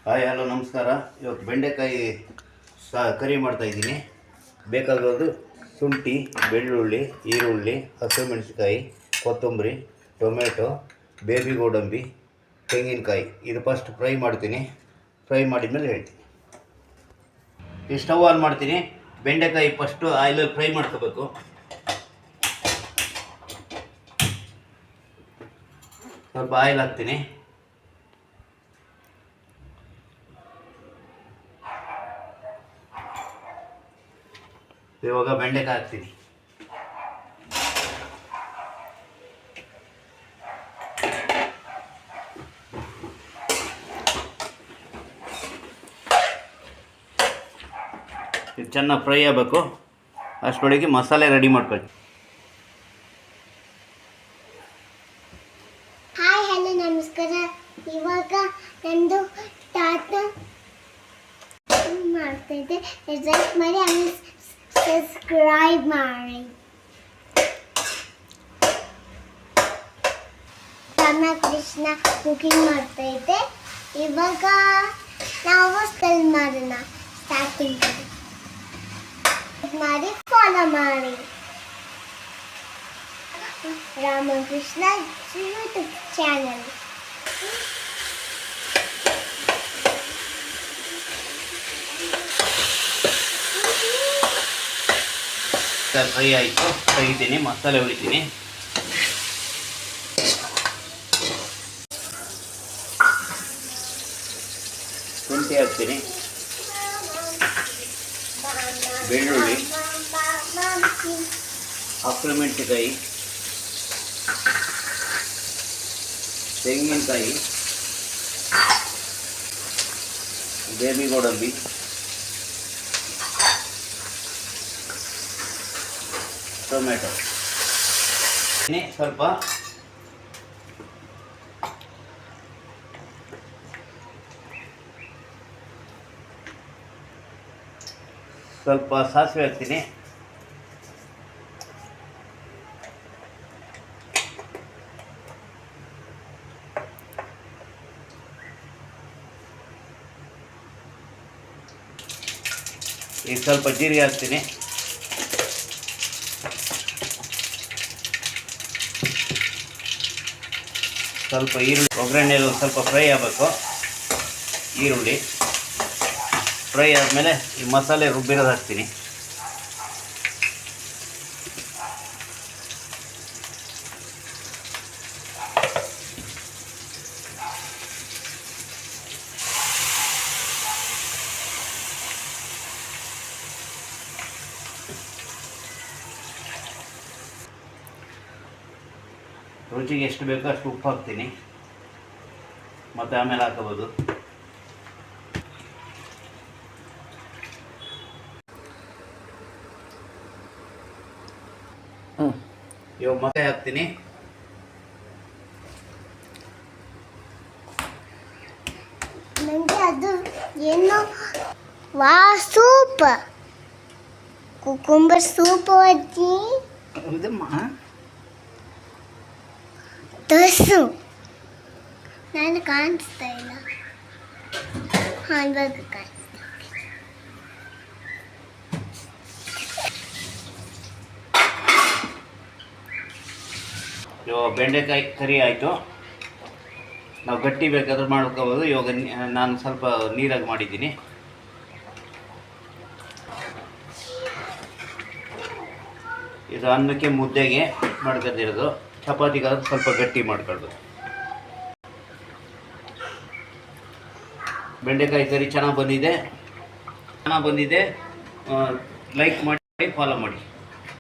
Hi hello ನಮಸ್ಕಾರ. ಇವತ್ತು ಬೆಂಡೆಕಾಯಿ ಕರಿ ಮಾಡ್ತಾಯಿದ್ದೀನಿ. ಬೇಕಾಗೋದು ಶುಂಠಿ, ಬೆಳ್ಳುಳ್ಳಿ, ಈರುಳ್ಳಿ, ಹಸಿಮೆಣಸಿಕಾಯಿ, ಕೊತ್ತಂಬರಿ, ಟೊಮೆಟೊ, ಬೇಬಿ ಗೋಡಂಬಿ, ತೆಂಗಿನಕಾಯಿ. ಇದು ಫಸ್ಟ್ ಫ್ರೈ ಮಾಡ್ತೀನಿ. ಫ್ರೈ ಮಾಡಿದ್ಮೇಲೆ ಹೇಳ್ತೀನಿ. ಈ ಸ್ಟವ್ ಆನ್ ಮಾಡ್ತೀನಿ. ಬೆಂಡೆಕಾಯಿ ಫಸ್ಟು ಆಯಿಲಲ್ಲಿ ಫ್ರೈ ಮಾಡ್ಕೋಬೇಕು. ಸ್ವಲ್ಪ ಆಯಿಲ್ ಹಾಕ್ತೀನಿ. ಇವಾಗ ಬೆಂಡೆಕಾಯಿ ಹಾಕ್ತೀನಿ. ಇದು ಚೆನ್ನಾಗಿ ಫ್ರೈ ಆಗಬೇಕು. ಅಷ್ಟರೊಳಗೆ ಮಸಾಲೆ ರೆಡಿ ಮಾಡ್ಕೊಳ್ಳಿ. ಹಾಯ್ ಹಲೋ ನಮಸ್ಕಾರ. ಇವಾಗ ನಂದು ತಾತ ಮಾಡ್ತಾಯಿದ್ದೆ. ಲೈಕ್ ಮಾಡಿ ಆಮೇಲೆ ಸಬ್ಸ್ಕ್ರೈಬ್ ಮಾಡಿ. ಕೃಷ್ಣ ಕುಕಿಂಗ್ ಮಾಡ್ತಾಯಿದ್ದೆ. ಇವಾಗ ನಾವು ಸ್ಪೆಲ್ ಮಾಡೋಣ. ಸ್ಟಾರ್ಟಿಂಗ್ ಮಾಡಿ ಫಾಲೋ ಮಾಡಿ. Ramakrishna YouTube channel. ಫ್ರೈ ಆಯಿತು. ತೆಗಿತೀನಿ, ಮಸಾಲೆ ಹೊಡಿತೀನಿ. ಶುಂಠಿ ಹಾಕ್ತೀನಿ, ಬೆಳ್ಳುಳ್ಳಿ, ಹಸಿಮೆಣಸಿಕಾಯಿ, ತೆಂಗಿನಕಾಯಿ, ಬೇಬಿ ಗೋಡಂಬಿ, ಟೊಮೆಟೊ. ಸ್ವಲ್ಪ ಸ್ವಲ್ಪ ಸಾಸಿವೆ ಹಾಕ್ತೀನಿ. ಈಗ ಸ್ವಲ್ಪ ಜೀರಿಗೆ ಹಾಕ್ತೀನಿ. ಸ್ವಲ್ಪ ಈರುಳ್ಳಿ ಒಗ್ಗರಣೆಯಲ್ಲಿ ಸ್ವಲ್ಪ ಫ್ರೈ ಆಗಬೇಕು. ಈರುಳ್ಳಿ ಫ್ರೈ ಆದಮೇಲೆ ಈ ಮಸಾಲೆ ರುಬ್ಬಿರೋದು ಹಾಕ್ತೀನಿ. ರುಚಿಗೆ ಎಷ್ಟು ಬೇಕೋ ಅಷ್ಟು ಉಪ್ಪು ಹಾಕ್ತೀನಿ. ಮತ್ತು ಆಮೇಲೆ ಹಾಕೋಬೋದು. ಇವಾಗ ಮತ್ತೆ ಹಾಕ್ತೀನಿ. ನನಗೆ ಅದು ಏನು ಸೂಪ್, ಕುಕುಂಬರ್ ಸೂಪ್ ಅಜ್ಜಿ. ತಸು ನಾನು ಕಾಣಿಸ್ತಾ ಇಲ್ಲ. ಇವಾಗ ಕಾಣಿಸ್ತಾ. ಇವಾಗ ಬೆಂಡೆಕಾಯಿ ಕರಿ ಆಯಿತು. ನಾವು ಗಟ್ಟಿ ಬೇಕಾದ್ರೆ ಮಾಡ್ಕೋಬೋದು. ಇವಾಗ ನಾನು ಸ್ವಲ್ಪ ನೀರಾಗಿ ಮಾಡಿದ್ದೀನಿ. ಇದು ಅನ್ನಕ್ಕೆ ಮುದ್ದೆಗೆ ಮಾಡ್ಕೊಂಡಿರೋದು. ಚಪಾತಿಗಾದ್ರೆ ಸ್ವಲ್ಪ ಗಟ್ಟಿ ಮಾಡ್ಕೊಳ್ಬೋದು. ಬೆಂಡೆಕಾಯಿ ಕರಿ ಚೆನ್ನಾಗಿ ಬಂದಿದೆ. ಲೈಕ್ ಮಾಡಿ, ಫಾಲೋ ಮಾಡಿ.